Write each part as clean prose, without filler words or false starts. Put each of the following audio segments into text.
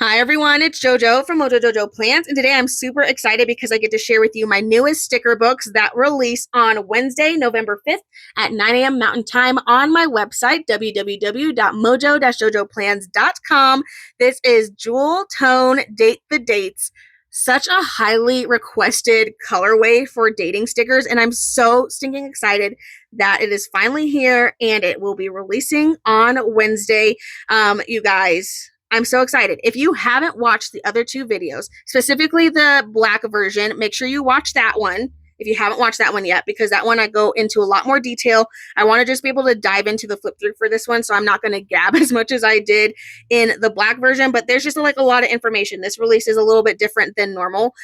Hi everyone, it's JoJo from Mojo Jojo Plants, and today I'm super excited because I get to share with you my newest sticker books that release on Wednesday, November 5th at 9 a.m. Mountain Time on my website, www.mojo-jojoplants.com. This is Jewel Tone Date the Dates. Such a highly requested colorway for dating stickers, and I'm so stinking excited that it is finally here and it will be releasing on Wednesday. You guys, I'm so excited. If you haven't watched the other two videos, specifically the black version, make sure you watch that one if you haven't watched that one yet, because that one I go into a lot more detail. I want to just be able to dive into the flip through for this one, so I'm not going to gab as much as I did in the black version, but there's just like a lot of information. This release is a little bit different than normal.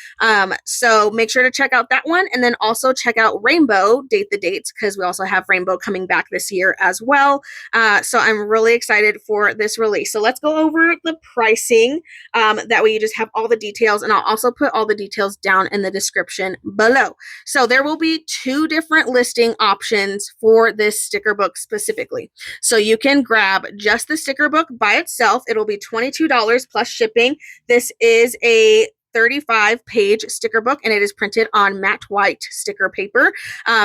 So make sure to check out that one, and then also check out Rainbow Date the Dates, because we also have Rainbow coming back this year as well. So I'm really excited for this release. So let's go over the pricing. That way you just have all the details, and I'll also put all the details down in the description below. So there will be two different listing options for this sticker book specifically. So you can grab just the sticker book by itself. It'll be $22 plus shipping. This is a 35-page sticker book, and it is printed on matte white sticker paper.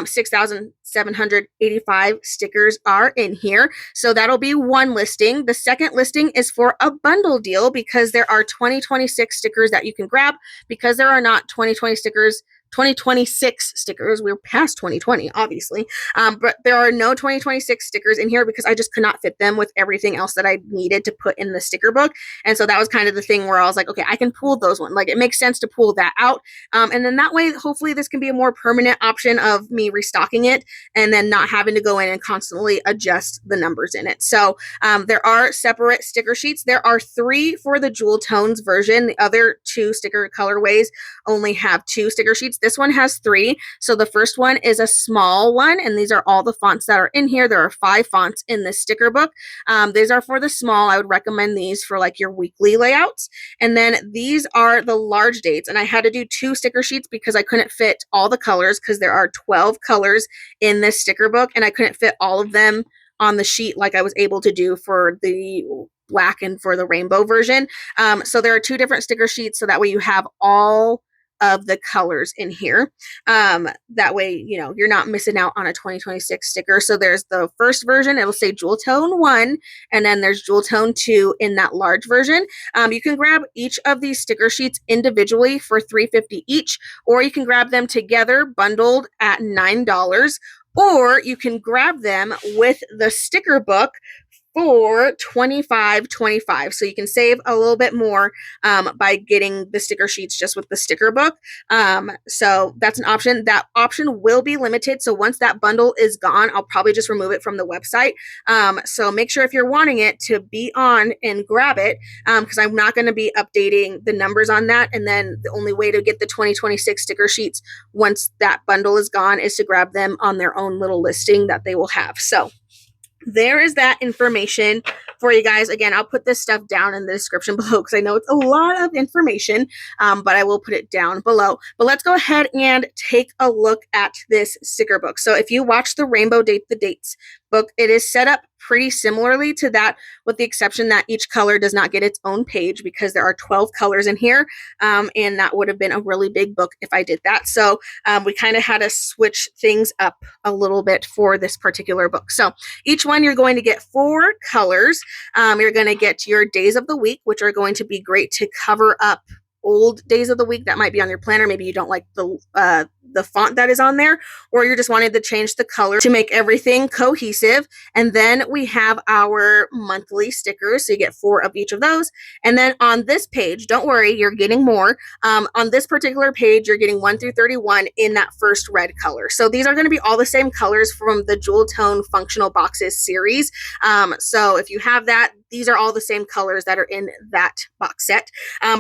6,785 stickers are in here. So that'll be one listing. The second listing is for a bundle deal, because there are 2026 stickers that you can grab, because there are not 2026 stickers. We're past 2020, obviously. But there are no 2026 stickers in here because I just could not fit them with everything else that I needed to put in the sticker book. And so that was kind of the thing where I was like, okay, I can pull those one. Like, it makes sense to pull that out. And then that way, hopefully this can be a more permanent option of me restocking it and then not having to go in and constantly adjust the numbers in it. So there are separate sticker sheets. There are 3 for the Jewel Tones version. The other 2 sticker colorways only have 2 sticker sheets. This one has 3. So the first one is a small one, and these are all the fonts that are in here. There are 5 fonts in this sticker book. These are for the small. I would recommend these for like your weekly layouts. And then these are the large dates, and I had to do 2 sticker sheets because I couldn't fit all the colors, because there are 12 colors in this sticker book, and I couldn't fit all of them on the sheet like I was able to do for the black and for the rainbow version. So there are 2 different sticker sheets, so that way you have all of the colors in here. That way, you know, you're not missing out on a 2026 sticker. So there's the first version, it'll say Jewel Tone 1, and then there's Jewel Tone 2 in that large version. You can grab each of these sticker sheets individually for $3.50 each, or you can grab them together bundled at $9, or you can grab them with the sticker book for $25.25. So you can save a little bit more by getting the sticker sheets just with the sticker book. So that's an option. That option will be limited. So once that bundle is gone, I'll probably just remove it from the website. So make sure if you're wanting it to be on and grab it, because I'm not going to be updating the numbers on that. And then the only way to get the 2026 sticker sheets once that bundle is gone is to grab them on their own little listing that they will have. So there is that information for you guys. Again, I'll put this stuff down in the description below because I know it's a lot of information, but I will put it down below. But let's go ahead and take a look at this sticker book. So if you watch the Rainbow Date the Dates book, it is set up pretty similarly to that, with the exception that each color does not get its own page, because there are 12 colors in here, and that would have been a really big book if I did that. So we kind of had to switch things up a little bit for this particular book. So each one, you're going to get 4 colors. You're going to get your days of the week, which are going to be great to cover up old days of the week that might be on your planner. Maybe you don't like the font that is on there, or you're just wanting to change the color to make everything cohesive. And then we have our monthly stickers, so you get 4 of each of those. And then on this page, don't worry, you're getting more. On this particular page, you're getting 1 through 31 in that first red color. So these are going to be all the same colors from the Jewel Tone Functional Boxes series. So if you have that, these are all the same colors that are in that box set.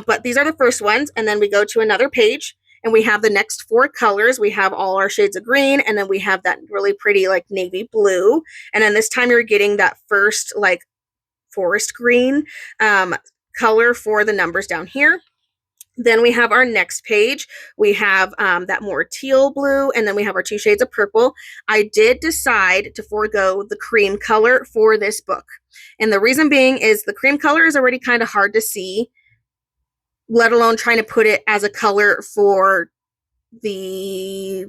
But these are the first ones, and then we go to another page, and we have the next 4 colors. We have all our shades of green, and then we have that really pretty like navy blue. And then this time you're getting that first like forest green color for the numbers down here. Then we have our next page. We have that more teal blue, and then we have our 2 shades of purple. I did decide to forego the cream color for this book. And the reason being is the cream color is already kind of hard to see let alone trying to put it as a color for the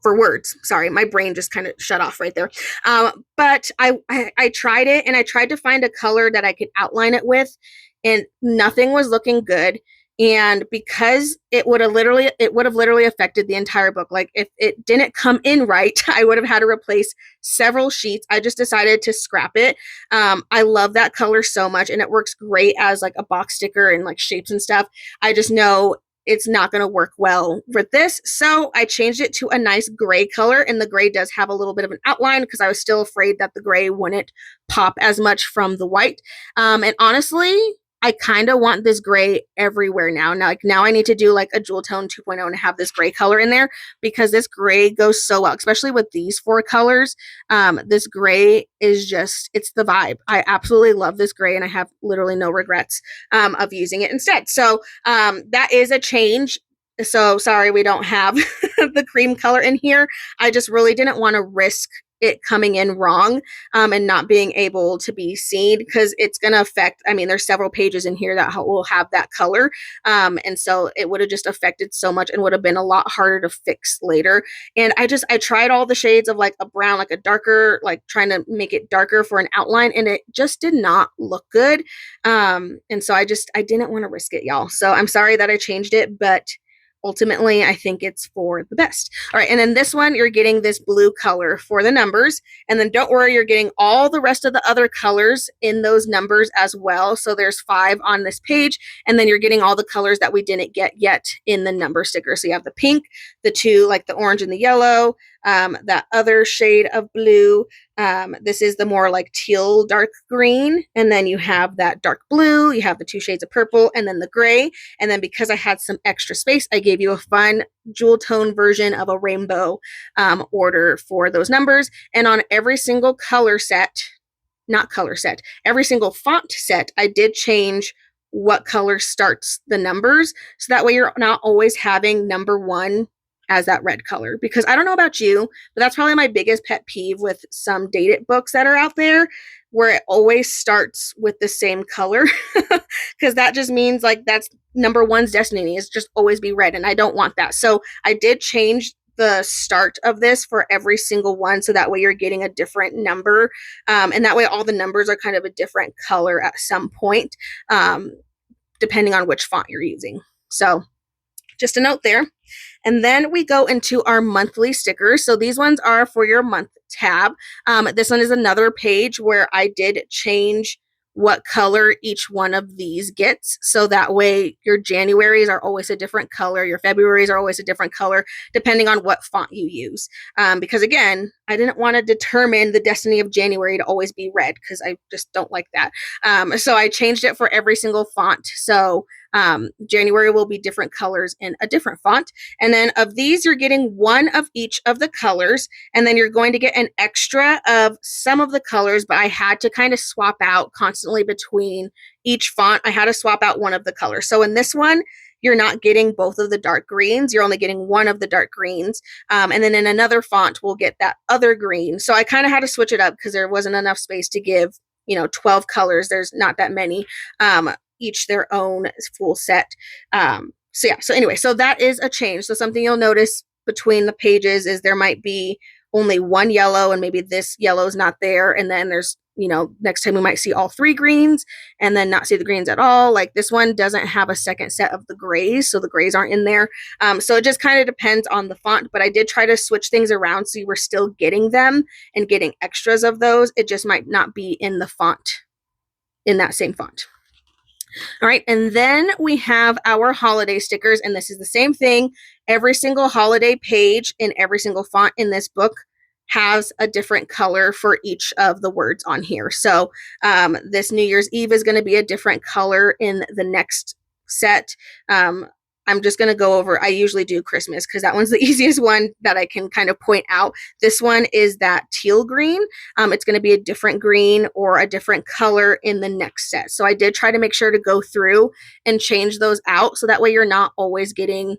for words. Sorry, my brain just kind of shut off right there. But I tried it, and I tried to find a color that I could outline it with, and nothing was looking good. And because it would have literally affected the entire book. Like if it didn't come in right, I would have had to replace several sheets. I just decided to scrap it. I love that color so much, and it works great as like a box sticker and like shapes and stuff. I just know it's not going to work well with this. So I changed it to a nice gray color, and the gray does have a little bit of an outline because I was still afraid that the gray wouldn't pop as much from the white. And honestly, I kind of want this gray everywhere now. Now I need to do like a jewel tone 2.0 and have this gray color in there because this gray goes so well, especially with these four colors. This gray is just, it's the vibe. I absolutely love this gray, and I have literally no regrets of using it instead. So that is a change. So sorry, we don't have the cream color in here. I just really didn't want to risk it coming in wrong and not being able to be seen because it's going to affect, I mean, there's several pages in here that will have that color. And so it would have just affected so much and would have been a lot harder to fix later. And I tried all the shades of like a brown, like a darker, like trying to make it darker for an outline, and it just did not look good. And so I didn't want to risk it, y'all. So I'm sorry that I changed it, but ultimately, I think it's for the best. All right, and then this one, you're getting this blue color for the numbers. And then don't worry, you're getting all the rest of the other colors in those numbers as well. So there's 5 on this page, and then you're getting all the colors that we didn't get yet in the number sticker. So you have the pink, the 2, like the orange and the yellow, that other shade of blue. This is the more like teal dark green, and then you have that dark blue, you have the 2 shades of purple, and then the gray. And then because I had some extra space, I gave you a fun jewel tone version of a rainbow order for those numbers. And on every single every single font set, I did change what color starts the numbers, so that way you're not always having number 1 as that red color. Because I don't know about you, but that's probably my biggest pet peeve with some dated books that are out there, where it always starts with the same color. Because that just means like that's number 1's destiny, is just always be red, and I don't want that. So I did change the start of this for every single one, so that way you're getting a different number, and that way all the numbers are kind of a different color at some point, depending on which font you're using. So just a note there. And then we go into our monthly stickers. So these ones are for your month tab. This one is another page where I did change what color each one of these gets. So that way your Januaries are always a different color. Your Februaries are always a different color, depending on what font you use. Because again, I didn't want to determine the destiny of January to always be red, because I just don't like that. So I changed it for every single font. So January will be different colors in a different font. And then of these, you're getting 1 of each of the colors, and then you're going to get an extra of some of the colors, but I had to kind of swap out constantly between each font. I had to swap out 1 of the colors. So in this one, you're not getting both of the dark greens. You're only getting 1 of the dark greens. And then in another font, we'll get that other green. So I kind of had to switch it up because there wasn't enough space to give, 12 colors. There's not that many. Each their own full set. So anyway, so that is a change. So something you'll notice between the pages is there might be only 1 yellow, and maybe this yellow is not there. And then there's, next time we might see all 3 greens and then not see the greens at all. Like this one doesn't have a second set of the grays, so the grays aren't in there. So it just kind of depends on the font, but I did try to switch things around so you were still getting them and getting extras of those. It just might not be in the font, in that same font. All right, and then we have our holiday stickers, and this is the same thing. Every single holiday page in every single font in this book has a different color for each of the words on here. So this New Year's Eve is going to be a different color in the next set. I'm just going to go over, I usually do Christmas because that one's the easiest one that I can kind of point out. This one is that teal green. It's going to be a different green or a different color in the next set. So I did try to make sure to go through and change those out, so that way you're not always getting,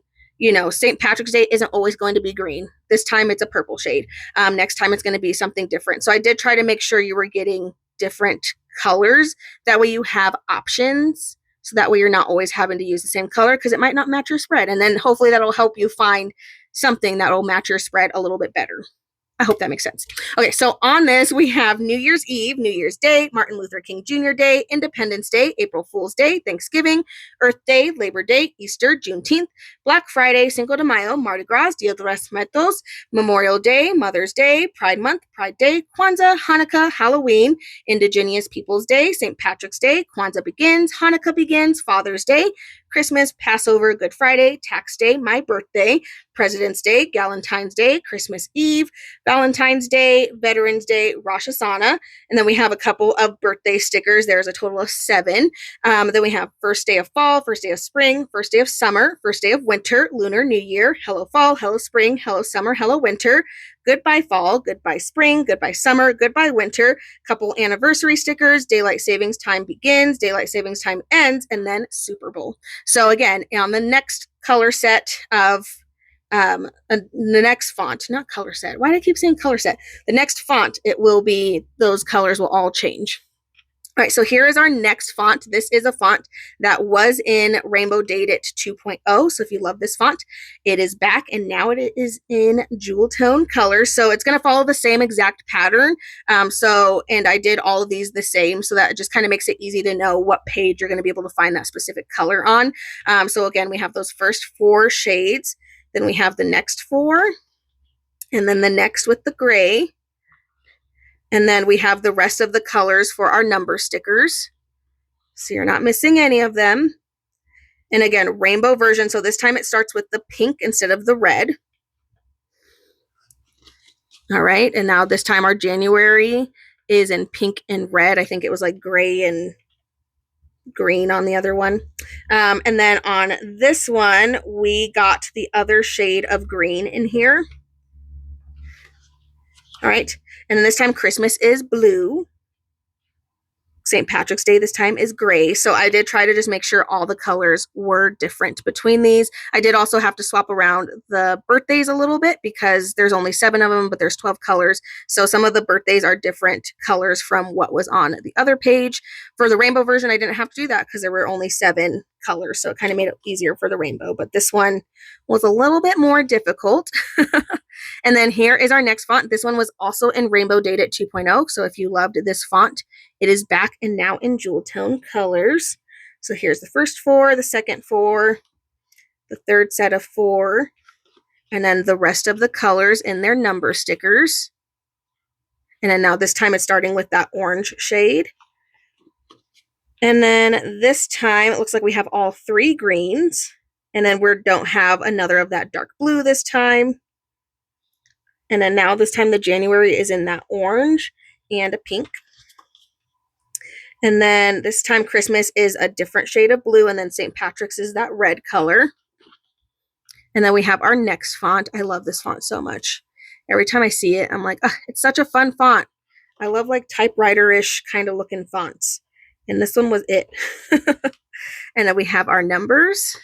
St. Patrick's Day isn't always going to be green. This time it's a purple shade. Next time it's going to be something different. So I did try to make sure you were getting different colors. That way you have options So that way you're not always having to use the same color because it might not match your spread. And then hopefully that'll help you find something that will match your spread a little bit better. I hope that makes sense. Okay, so on this, we have New Year's Eve, New Year's Day, Martin Luther King Jr. Day, Independence Day, April Fool's Day, Thanksgiving, Earth Day, Labor Day, Easter, Juneteenth, Black Friday, Cinco de Mayo, Mardi Gras, Dia de los Muertos, Memorial Day, Mother's Day, Pride Month, Pride Day, Kwanzaa, Hanukkah, Halloween, Indigenous Peoples Day, St. Patrick's Day, Kwanzaa begins, Hanukkah begins, Father's Day, Christmas, Passover, Good Friday, Tax Day, my birthday, President's Day, Galentine's Day, Christmas Eve, Valentine's Day, Veterans Day, Rosh Hashanah, and then we have a couple of birthday stickers. There's a total of 7. Then we have first day of fall, first day of spring, first day of summer, first day of winter, Lunar New Year, hello fall, hello spring, hello summer, hello winter, goodbye fall, goodbye spring, goodbye summer, goodbye winter, couple anniversary stickers, daylight savings time begins, daylight savings time ends, and then Super Bowl. So again, on the next color set of the next font, not color set. Why do I keep saying color set? The next font, it will be, those colors will all change. All right, so here is our next font. This is a font that was in Rainbow Dated 2.0. So if you love this font, it is back and now it is in jewel tone colors. So it's going to follow the same exact pattern. And I did all of these the same, so that it just kind of makes it easy to know what page you're going to be able to find that specific color on. So again, we have those first 4 shades. Then we have the next 4, and then the next with the gray. And then we have the rest of the colors for our number stickers. So you're not missing any of them. And again, rainbow version. So this time it starts with the pink instead of the red. All right. And now this time our January is in pink and red. I think it was like gray and green on the other one. And then on this one, we got the other shade of green in here. All right. And then this time Christmas is blue. St. Patrick's Day this time is gray. So I did try to just make sure all the colors were different between these. I did also have to swap around the birthdays a little bit because there's only 7 of them, but there's 12 colors. So some of the birthdays are different colors from what was on the other page. For the rainbow version, I didn't have to do that because there were only 7 colors. So it kind of made it easier for the rainbow. But this one was a little bit more difficult. And then here is our next font. This one was also in Rainbow Dated 2.0. So if you loved this font, it is back and now in jewel tone colors. So here's the first 4, the second 4, the third set of 4, and then the rest of the colors in their number stickers. And then now this time it's starting with that orange shade. And then this time it looks like we have all 3 greens. And then we don't have another of that dark blue this time. And then now this time the January is in that orange and a pink. And then this time Christmas is a different shade of blue, and then St. Patrick's is that red color. And then we have our next font. I love this font so much. Every time I see it, I'm like, oh, it's such a fun font. I love like typewriter-ish kind of looking fonts. And this one was it. And then we have our numbers.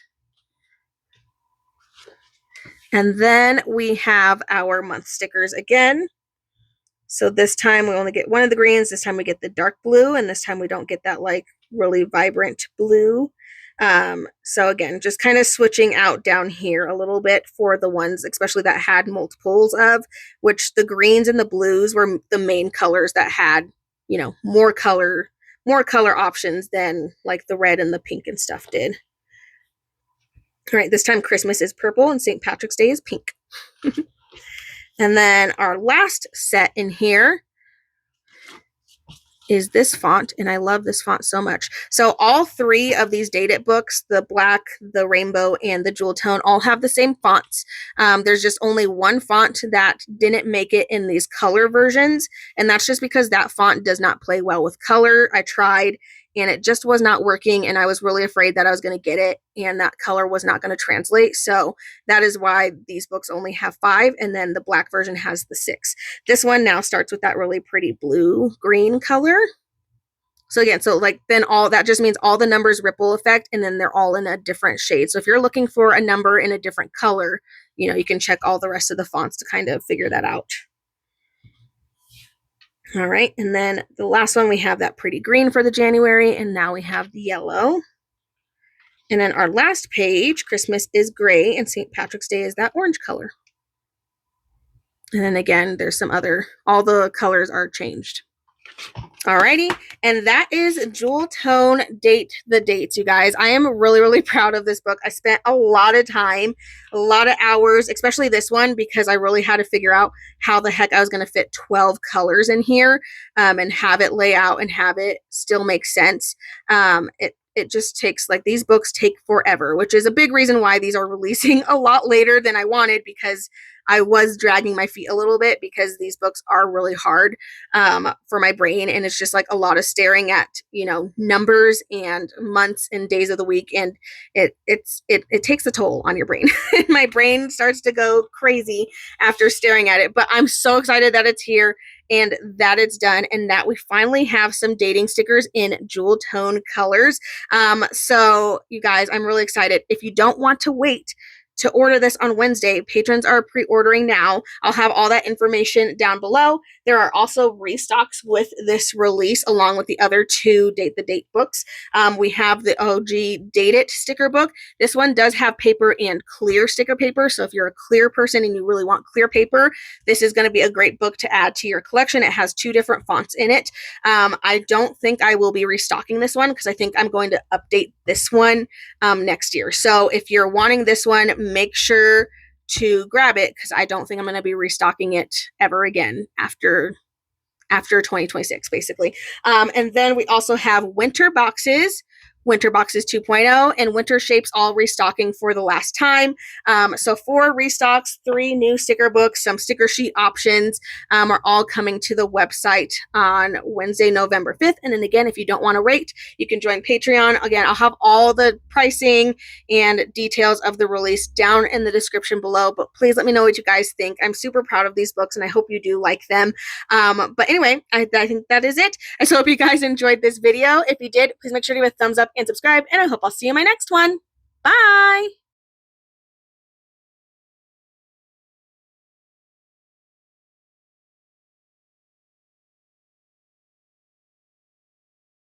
And then we have our month stickers again. So this time we only get one of the greens. This time we get the dark blue, and this time we don't get that like really vibrant blue. So again, just kind of switching out down here a little bit for the ones, especially that had multiples of, which the greens and the blues were the main colors that had, you know, more color options than like the red and the pink and stuff did. All right, this time Christmas is purple and St. Patrick's Day is pink. And then our last set in here is this font, and I love this font so much. So all 3 of these dated books, the black, the rainbow, and the jewel tone, all have the same fonts. There's just only one font that didn't make it in these color versions, and that's just because that font does not play well with color. I tried, and it just was not working, and I was really afraid that I was going to get it, and that color was not going to translate. So that is why these books only have 5, and then the black version has the 6. This one now starts with that really pretty blue-green color. So again, so like then all that just means all the numbers ripple effect, and then they're all in a different shade. So if you're looking for a number in a different color, you know, you can check all the rest of the fonts to kind of figure that out. All right, and then the last one, we have that pretty green for the January, and now we have the yellow. And then our last page, Christmas is gray and St. Patrick's Day is that orange color. And then again, there's some other, all the colors are changed. Alrighty, and that is Jewel Tone Date the Dates, you guys. I am really, really proud of this book. I spent a lot of time, a lot of hours, especially this one, because I really had to figure out how the heck I was going to fit 12 colors in here and have it lay out and have it still make sense. It just takes, like, these books take forever, which is a big reason why these are releasing a lot later than I wanted, because I was dragging my feet a little bit because these books are really hard for my brain, and it's just like a lot of staring at, you know, numbers and months and days of the week, and it takes a toll on your brain. My brain starts to go crazy after staring at it, but I'm so excited that it's here and that it's done, and that we finally have some dating stickers in jewel tone colors. So you guys, I'm really excited. If you don't want to wait to order this on Wednesday, patrons are pre-ordering now. I'll have all that information down below. There are also restocks with this release along with the other two Date the Date books. We have the OG Date It sticker book. This one does have paper and clear sticker paper. So if you're a clear person and you really want clear paper, this is going to be a great book to add to your collection. It has 2 different fonts in it. I don't think I will be restocking this one because I think I'm going to update this one next year. So if you're wanting this one, make sure to grab it because I don't think I'm going to be restocking it ever again after 2026, basically. And then we also have winter boxes 2.0, and winter shapes all restocking for the last time. So 4 restocks, 3 new sticker books, some sticker sheet options are all coming to the website on Wednesday, November 5th. And then again, if you don't want to wait, you can join Patreon. Again, I'll have all the pricing and details of the release down in the description below, but please let me know what you guys think. I'm super proud of these books and I hope you do like them. But anyway, I think that is it. I so hope you guys enjoyed this video. If you did, please make sure to give a thumbs up and subscribe, and I hope I'll see you in my next one. Bye!